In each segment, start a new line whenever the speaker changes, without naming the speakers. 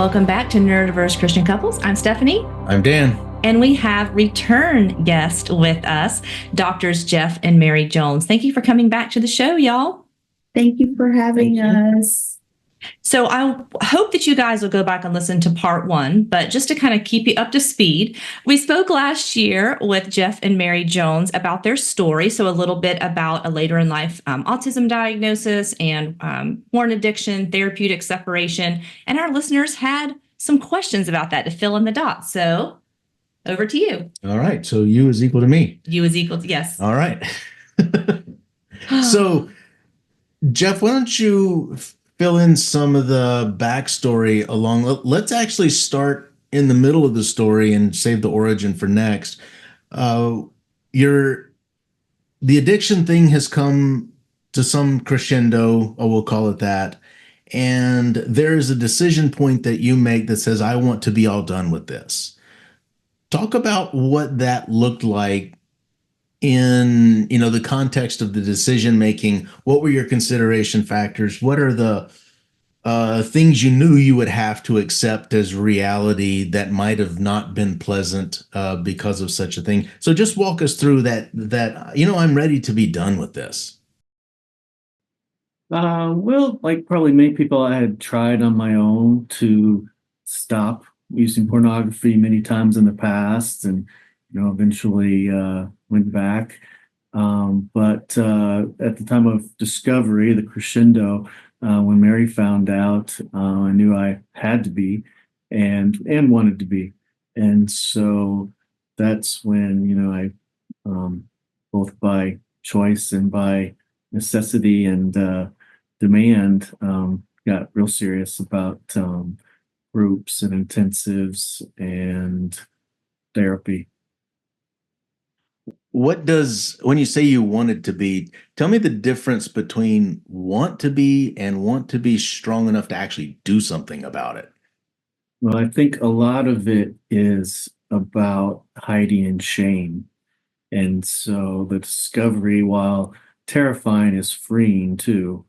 Welcome back to Neurodiverse Christian Couples. I'm Stephanie.
I'm Dan.
And we have return guest with us, Doctors Jeff and Mary Jones. Thank you for coming back to the show, y'all.
Thank you for having us.
So I hope that you guys will go back and listen to part 1, but just to kind of keep you up to speed, we spoke last year with Jeff and Mary Jones about their story. So a little bit about a later in life autism diagnosis and porn addiction, therapeutic separation. And our listeners had some questions about that to fill in the dots. So over to you.
All right. So you is equal to me.
You is equal to, yes.
All right. So Jeff, why don't you fill in some of the backstory along. Let's actually start in the middle of the story and save the origin for next. The addiction thing has come to some crescendo, or we'll call it that. And there's a decision point that you make that says, I want to be all done with this. Talk about what that looked like in, the context of the decision making. What were your consideration factors? What are the things you knew you would have to accept as reality that might have not been pleasant because of such a thing? So just walk us through that, I'm ready to be done with this.
Well, like probably many people, I had tried on my own to stop using pornography many times in the past, and eventually went back. But at the time of discovery, the crescendo, when Mary found out, I knew I had to be and wanted to be. And so that's when, I both by choice and by necessity and demand got real serious about groups and intensives and therapy.
When you say you wanted to be, tell me the difference between want to be and want to be strong enough to actually do something about it.
Well, I think a lot of it is about hiding and shame. And so the discovery, while terrifying, is freeing too,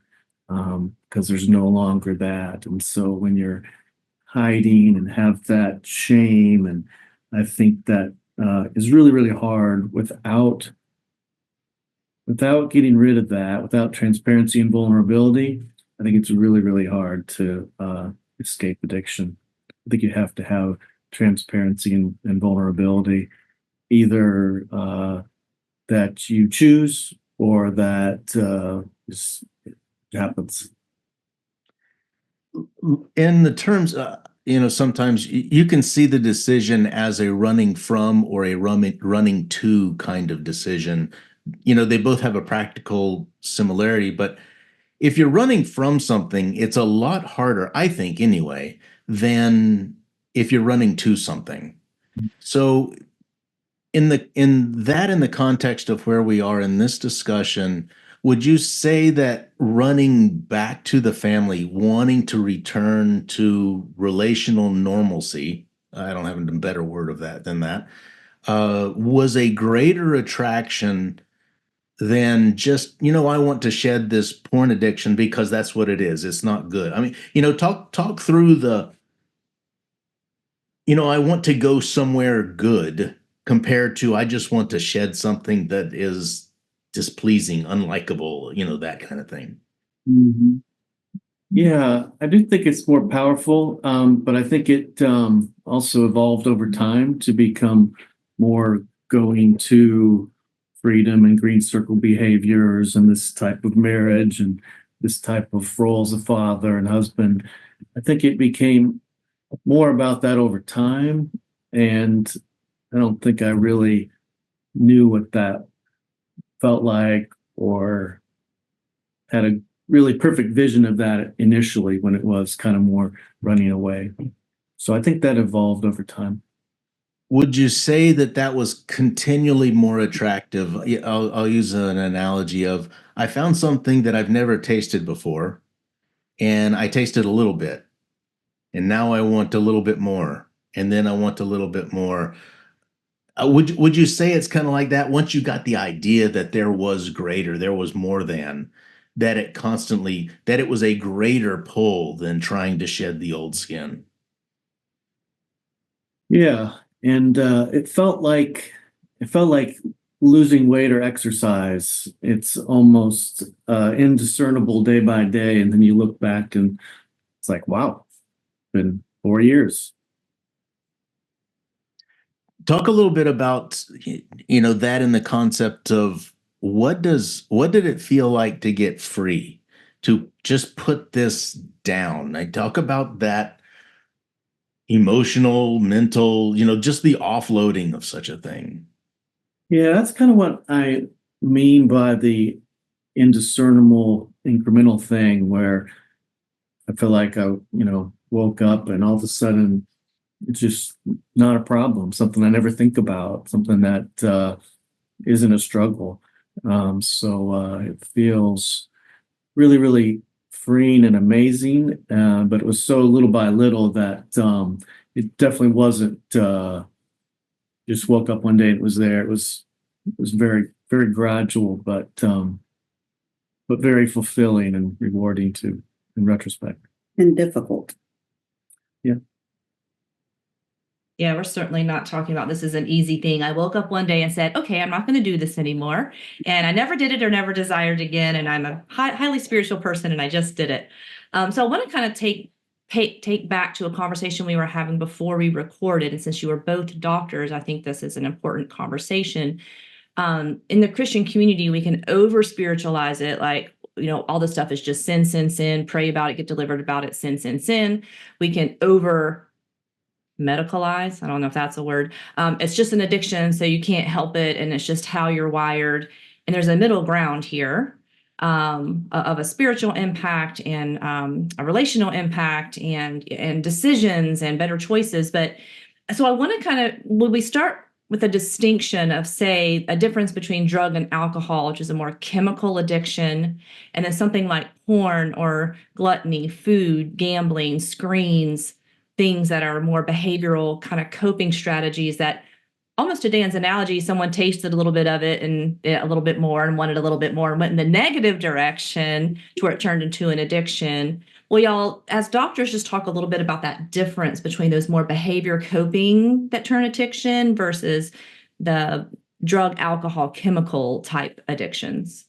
because there's no longer that. And so when you're hiding and have that shame, and I think that is really, really hard without getting rid of that, without transparency and vulnerability. I think it's really, really hard to escape addiction. I think you have to have transparency and vulnerability, either that you choose or that just happens.
In the terms, sometimes you can see the decision as a running from or a running to kind of decision. They both have a practical similarity, but if you're running from something, it's a lot harder, I think anyway, than if you're running to something. So in the context of where we are in this discussion, would you say that running back to the family, wanting to return to relational normalcy, I don't have a better word of that than that, was a greater attraction than just, I want to shed this porn addiction because that's what it is. It's not good. I mean, talk through I want to go somewhere good compared to I just want to shed something that is displeasing, unlikable, that kind of thing.
Mm-hmm. Yeah, I do think it's more powerful, but I think it also evolved over time to become more going to freedom and green circle behaviors and this type of marriage and this type of role as a father and husband. I think it became more about that over time, and I don't think I really knew what that felt like or had a really perfect vision of that initially when it was kind of more running away. So I think that evolved over time.
Would you say that was continually more attractive? I'll use an analogy of I found something that I've never tasted before, and I tasted a little bit, and now I want a little bit more, and then I want a little bit more. Would you say it's kind of like that once you got the idea that there was greater, there was more than, that it was a greater pull than trying to shed the old skin?
Yeah, and it felt like losing weight or exercise. It's almost indiscernible day by day, and then you look back and it's like, wow, it's been 4 years.
Talk a little bit about, that in the concept of what did it feel like to get free, to just put this down? I talk about that emotional, mental, just the offloading of such a thing.
Yeah, that's kind of what I mean by the indiscernible incremental thing, where I feel like I, woke up and all of a sudden it's just not a problem, something I never think about, something that isn't a struggle. So it feels really, really freeing and amazing. But it was so little by little that it definitely wasn't just woke up one day and it was there. It was very, very gradual, but very fulfilling and rewarding too, in retrospect.
And difficult.
Yeah.
Yeah, we're certainly not talking about this as an easy thing. I woke up one day and said, okay, I'm not going to do this anymore. And I never did it or never desired again. And I'm a highly spiritual person and I just did it. So I want to kind of take back to a conversation we were having before we recorded. And since you were both doctors, I think this is an important conversation. In the Christian community, we can over spiritualize it, like, all this stuff is just sin, sin, sin, pray about it, get delivered about it, sin, sin, sin. We can over medicalize. I don't know if that's a word. It's just an addiction, so you can't help it, and it's just how you're wired. And there's a middle ground here of a spiritual impact and a relational impact and decisions and better choices. But so I want to kind of, when we start with a distinction of, say, a difference between drug and alcohol, which is a more chemical addiction, and then something like porn or gluttony, food, gambling, screens, things that are more behavioral kind of coping strategies that, almost to Dan's analogy, someone tasted a little bit of it and a little bit more and wanted a little bit more and went in the negative direction to where it turned into an addiction. Well, y'all, as doctors, just talk a little bit about that difference between those more behavior coping that turn addiction versus the drug, alcohol, chemical type addictions.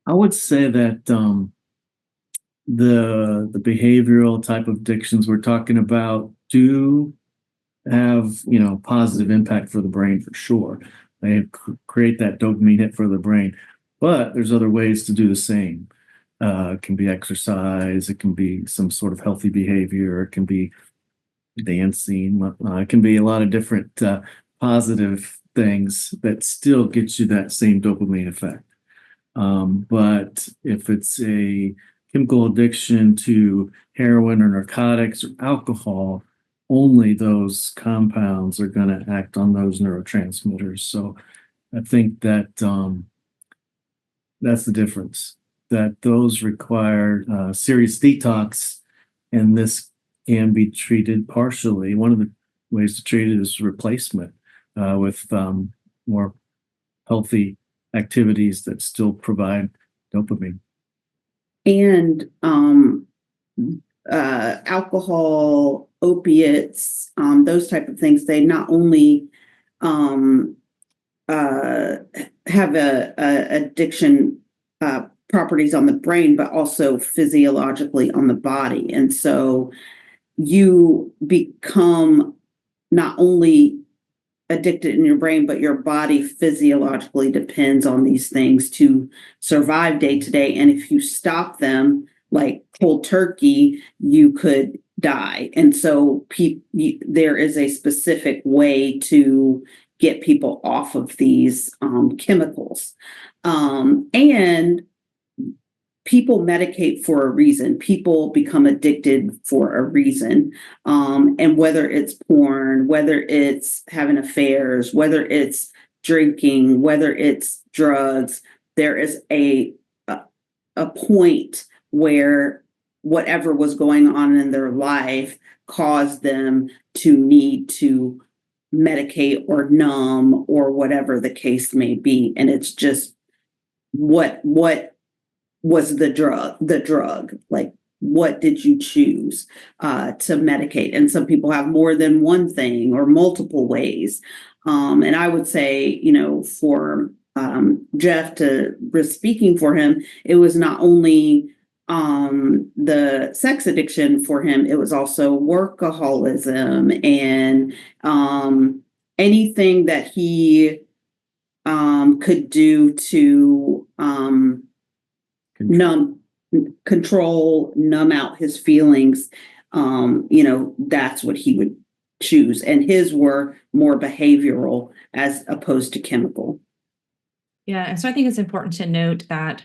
I would say that the behavioral type of addictions we're talking about do have positive impact for the brain for sure. They create that dopamine hit for the brain, but there's other ways to do the same. It can be exercise, it can be some sort of healthy behavior, it can be dancing, it can be a lot of different positive things that still gets you that same dopamine effect. But if it's a chemical addiction to heroin or narcotics or alcohol, only those compounds are going to act on those neurotransmitters. So I think that that's the difference, that those require serious detox, and this can be treated partially. One of the ways to treat it is replacement with more healthy activities that still provide dopamine.
And alcohol, opiates, those type of things, they not only have a addiction properties on the brain, but also physiologically on the body. And so you become not only addicted in your brain, but your body physiologically depends on these things to survive day to day. And if you stop them, like cold turkey, you could die. And so there is a specific way to get people off of these chemicals. And people medicate for a reason. People become addicted for a reason. And whether it's porn, whether it's having affairs, whether it's drinking, whether it's drugs, there is a point where whatever was going on in their life caused them to need to medicate or numb or whatever the case may be. And it's just what was the drug, like what did you choose to medicate? And some people have more than one thing or multiple ways. And I would say, for Jeff, speaking for him, it was not only the sex addiction for him, it was also workaholism and anything that he could do to numb out his feelings. That's what he would choose. And his were more behavioral as opposed to chemical.
Yeah. And so I think it's important to note that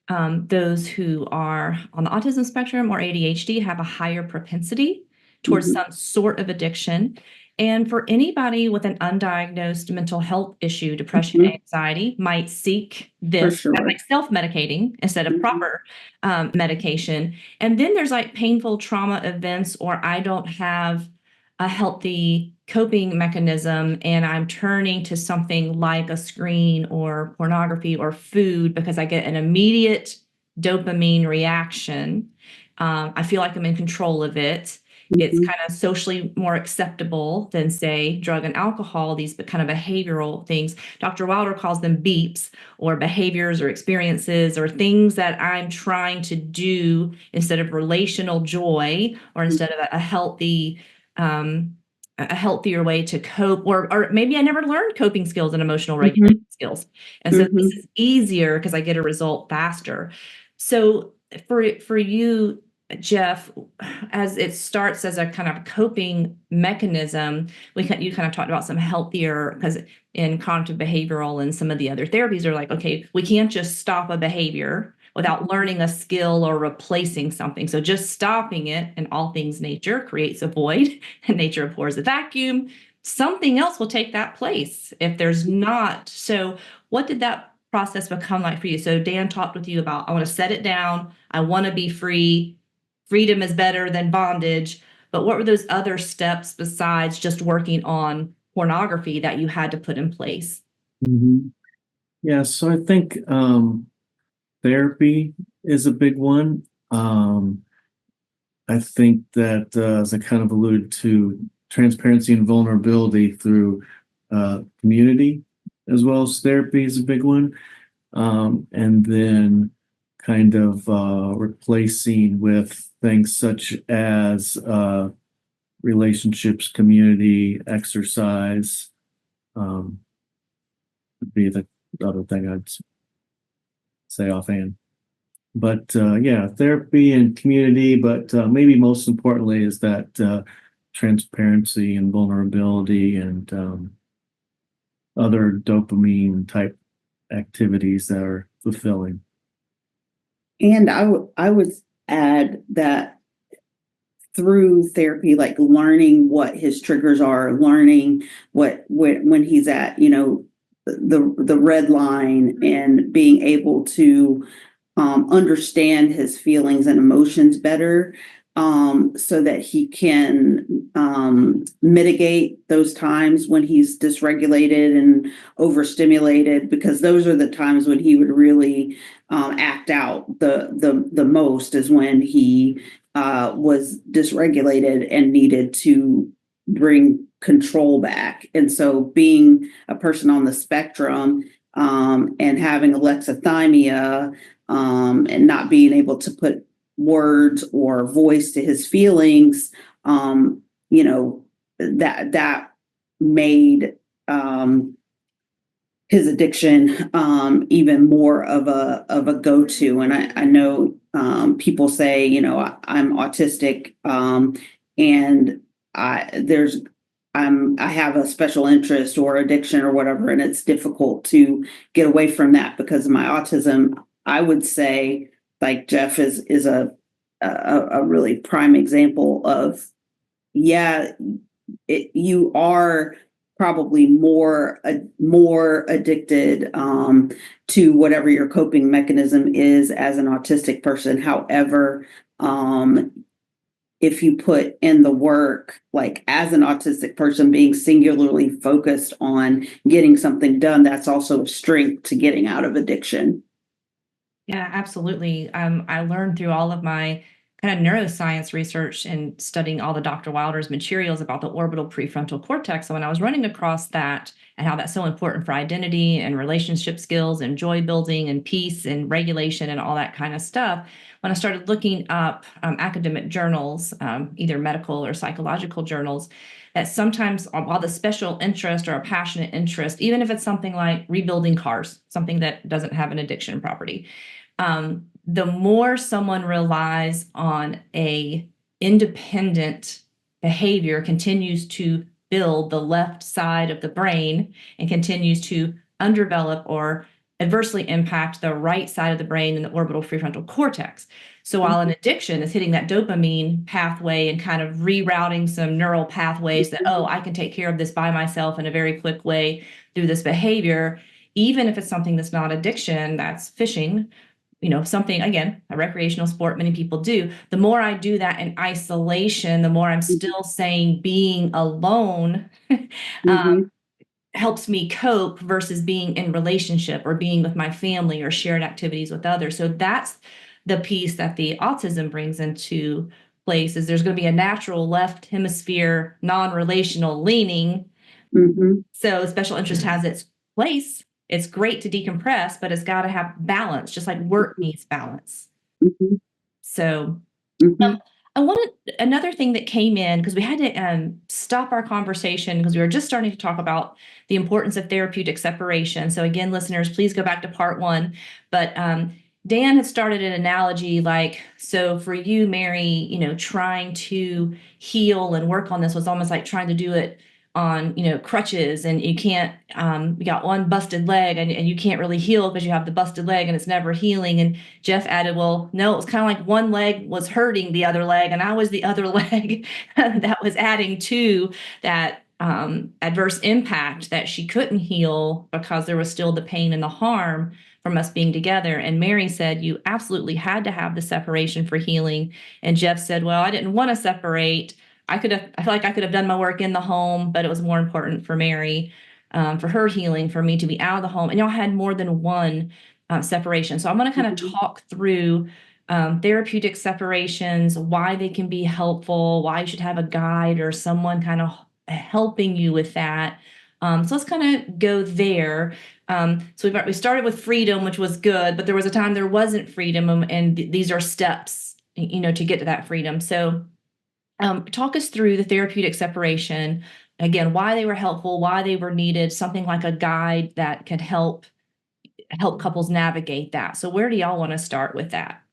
those who are on the autism spectrum or ADHD have a higher propensity towards some sort of addiction. And for anybody with an undiagnosed mental health issue, depression, anxiety might seek this
sure.
as like self-medicating instead of proper medication. And then there's like painful trauma events, or I don't have a healthy coping mechanism and I'm turning to something like a screen or pornography or food because I get an immediate dopamine reaction. I feel like I'm in control of it. It's kind of socially more acceptable than, say, drug and alcohol, these kind of behavioral things. Dr. Wilder calls them beeps, or behaviors or experiences or things that I'm trying to do instead of relational joy, or instead of a healthier way to cope, or maybe I never learned coping skills and emotional regulation skills. And so this is easier because I get a result faster. So for you, Jeff, as it starts as a kind of coping mechanism, you kind of talked about some healthier, because in cognitive behavioral and some of the other therapies are like, okay, we can't just stop a behavior without learning a skill or replacing something. So just stopping it, in all things nature, creates a void, and nature abhors a vacuum. Something else will take that place if there's not. So what did that process become like for you? So Dan talked with you about, I want to set it down. I want to be free. Freedom is better than bondage. But what were those other steps besides just working on pornography that you had to put in place?
Yeah, so I think therapy is a big one. I think that, as I kind of alluded to, transparency and vulnerability through community as well as therapy is a big one. And then kind of replacing with things such as relationships, community, exercise, would be the other thing I'd say offhand. But yeah, therapy and community, but maybe most importantly is that transparency and vulnerability and other dopamine type activities that are fulfilling.
And I would add that through therapy, like learning what his triggers are, learning when he's at, the red line, and being able to understand his feelings and emotions better, so that he can mitigate those times when he's dysregulated and overstimulated, because those are the times when he would really act out the most, is when he was dysregulated and needed to bring control back. And so being a person on the spectrum and having alexithymia, and not being able to put words or voice to his feelings, that made his addiction even more of a go-to. And I know people say, I'm autistic, and I have a special interest or addiction or whatever, and it's difficult to get away from that because of my autism. I would say, like, Jeff is a really prime example of, you are probably more addicted to whatever your coping mechanism is as an autistic person. However, if you put in the work, like as an autistic person, being singularly focused on getting something done, that's also a strength to getting out of addiction.
Yeah, absolutely. I learned through all of my kind of neuroscience research and studying all the Dr. Wilder's materials about the orbital prefrontal cortex. So when I was running across that and how that's so important for identity and relationship skills and joy building and peace and regulation and all that kind of stuff, when I started looking up academic journals, either medical or psychological journals, that sometimes while the special interest or a passionate interest, even if it's something like rebuilding cars, something that doesn't have an addiction property, the more someone relies on a independent behavior, continues to build the left side of the brain and continues to undevelop or adversely impact the right side of the brain and the orbital prefrontal cortex. So while an addiction is hitting that dopamine pathway and kind of rerouting some neural pathways that, oh, I can take care of this by myself in a very quick way through this behavior, even if it's something that's not addiction, that's fishing, something, again, a recreational sport many people do. The more I do that in isolation, the more I'm still saying being alone helps me cope versus being in relationship or being with my family or shared activities with others. So that's the piece that the autism brings into place, is there's going to be a natural left hemisphere non-relational leaning. So special interest has its place. It's great to decompress, but it's got to have balance, just like work needs balance. So I wanted another thing that came in, because we had to stop our conversation because we were just starting to talk about the importance of therapeutic separation. So again, listeners, please go back to part 1. But Dan had started an analogy like, so for you, Mary, trying to heal and work on this was almost like trying to do it on crutches, and you can't you got one busted leg and you can't really heal because you have the busted leg and it's never healing. And Jeff added, well, no, it was kind of like one leg was hurting the other leg and I was the other leg that was adding to that adverse impact that she couldn't heal because there was still the pain and the harm from us being together. And Mary said you absolutely had to have the separation for healing, and Jeff said, well, I didn't want to separate. I feel like I could have done my work in the home, but it was more important for Mary, for her healing, for me to be out of the home. And y'all had more than one separation. So I'm going to kind of talk through therapeutic separations, why they can be helpful, why you should have a guide or someone kind of helping you with that. So let's kind of go there. So we started with freedom, which was good, but there was a time there wasn't freedom, and these are steps, to get to that freedom. So talk us through the therapeutic separation, again, why they were helpful, why they were needed, something like a guide that could help couples navigate that. So where do y'all want to start with that?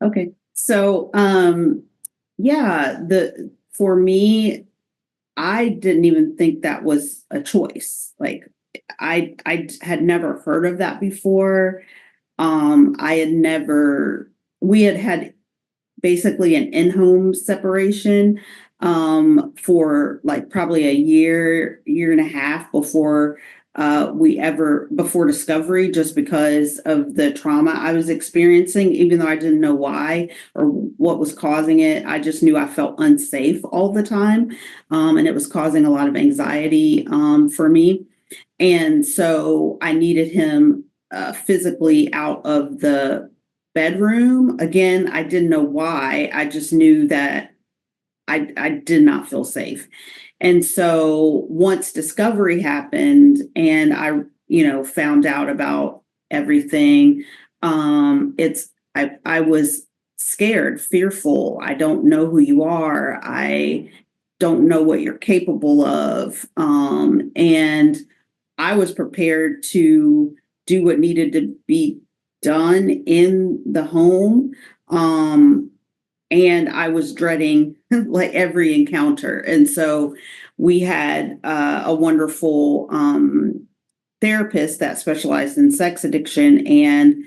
Okay. So, for me, I didn't even think that was a choice. Like I had never heard of that before. We had basically an in-home separation for like probably a year and a half before before discovery, just because of the trauma I was experiencing, even though I didn't know why or what was causing it. I just knew I felt unsafe all the time. And it was causing a lot of anxiety for me. And so I needed him physically out of the bedroom. Again, I didn't know why. I just knew that I did not feel safe. And so once discovery happened and I, found out about everything, I was scared, fearful. I don't know who you are. I don't know what you're capable of. And I was prepared to do what needed to be done in the home. And I was dreading like every encounter. And so we had a wonderful therapist that specialized in sex addiction. And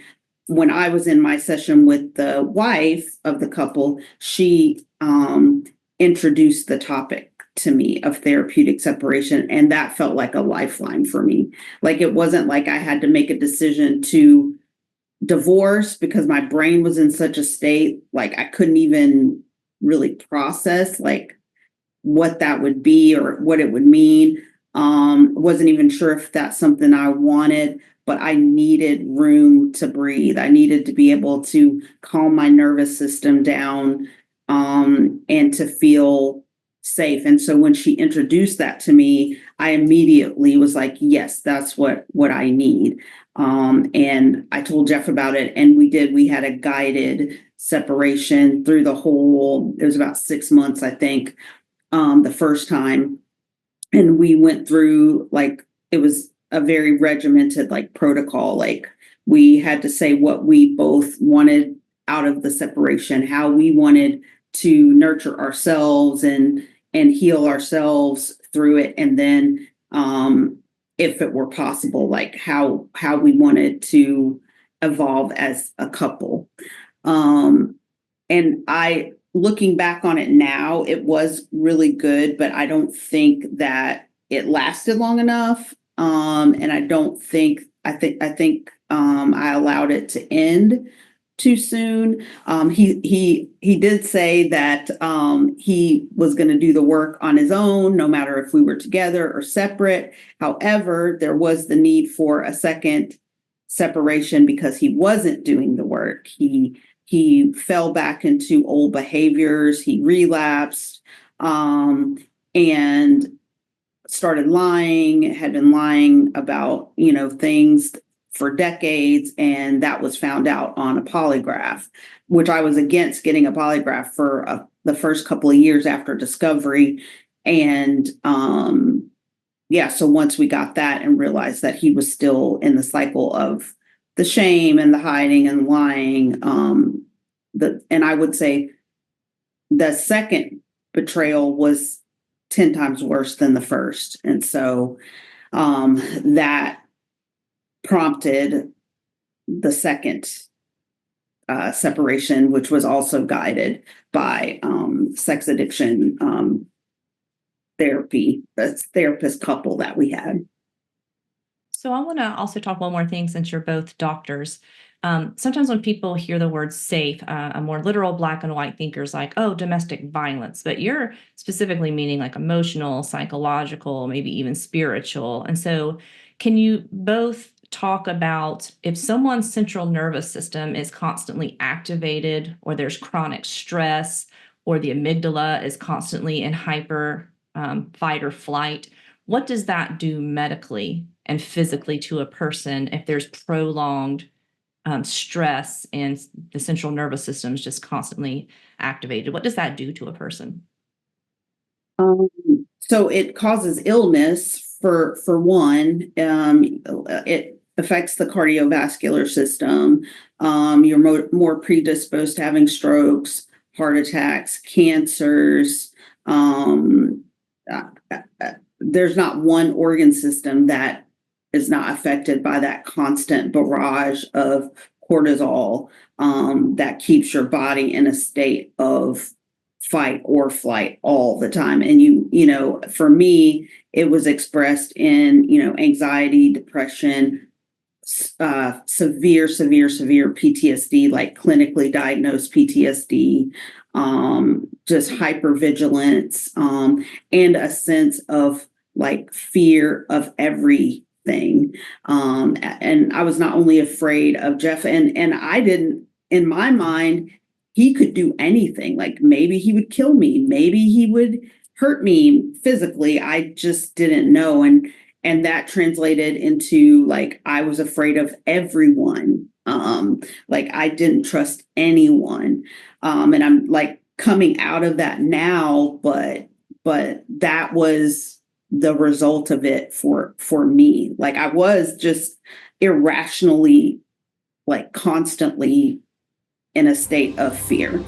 when I was in my session with the wife of the couple, she introduced the topic to me of therapeutic separation. And that felt like a lifeline for me. Like it wasn't like I had to make a decision to divorce because my brain was in such a state, like I couldn't even really process like what that would be or what it would mean. Wasn't even sure if that's something I wanted, but I needed room to breathe. I needed to be able to calm my nervous system down, and to feel safe. And so when she introduced that to me, I immediately was like, yes, that's what I need. And I told Jeff about it, and we had a guided separation through the whole, it was about 6 months, I think, the first time. And we went through, like, it was a very regimented, like, protocol. Like, we had to say what we both wanted out of the separation, how we wanted to nurture ourselves and heal ourselves through it. And then, if it were possible, like how we wanted to evolve as a couple. And looking back on it now, it was really good, but I don't think that it lasted long enough. And I think I allowed it to end too soon. He did say that he was going to do the work on his own, no matter if we were together or separate. However, there was the need for a second separation because he wasn't doing the work. He fell back into old behaviors. He relapsed, and started lying, had been lying about, things for decades. And that was found out on a polygraph, which I was against getting a polygraph for the first couple of years after discovery. And so once we got that and realized that he was still in the cycle of the shame and the hiding and lying, and I would say the second betrayal was 10 times worse than the first. And so that prompted the second separation, which was also guided by sex addiction therapy, the therapist couple that we had.
So I want to also talk one more thing, since you're both doctors. Sometimes when people hear the word safe, a more literal black and white thinker is like, oh, domestic violence, but you're specifically meaning like emotional, psychological, maybe even spiritual. And so can you both talk about if someone's central nervous system is constantly activated, or there's chronic stress, or the amygdala is constantly in hyper fight or flight, what does that do medically and physically to a person if there's prolonged stress and the central nervous system is just constantly activated? What does that do to a person?
So it causes illness for one. It affects the cardiovascular system. You're more predisposed to having strokes, heart attacks, cancers. There's not one organ system that is not affected by that constant barrage of cortisol that keeps your body in a state of fight or flight all the time. And for me, it was expressed in, anxiety, depression, severe PTSD, like clinically diagnosed PTSD, just hypervigilance, and a sense of like fear of everything. And I was not only afraid of Jeff, and I didn't, in my mind, he could do anything. Like maybe he would kill me, maybe he would hurt me physically. I just didn't know. And that translated into like, I was afraid of everyone. Like I didn't trust anyone. And I'm like coming out of that now, but that was the result of it for me. Like I was just irrationally, like constantly in a state of fear.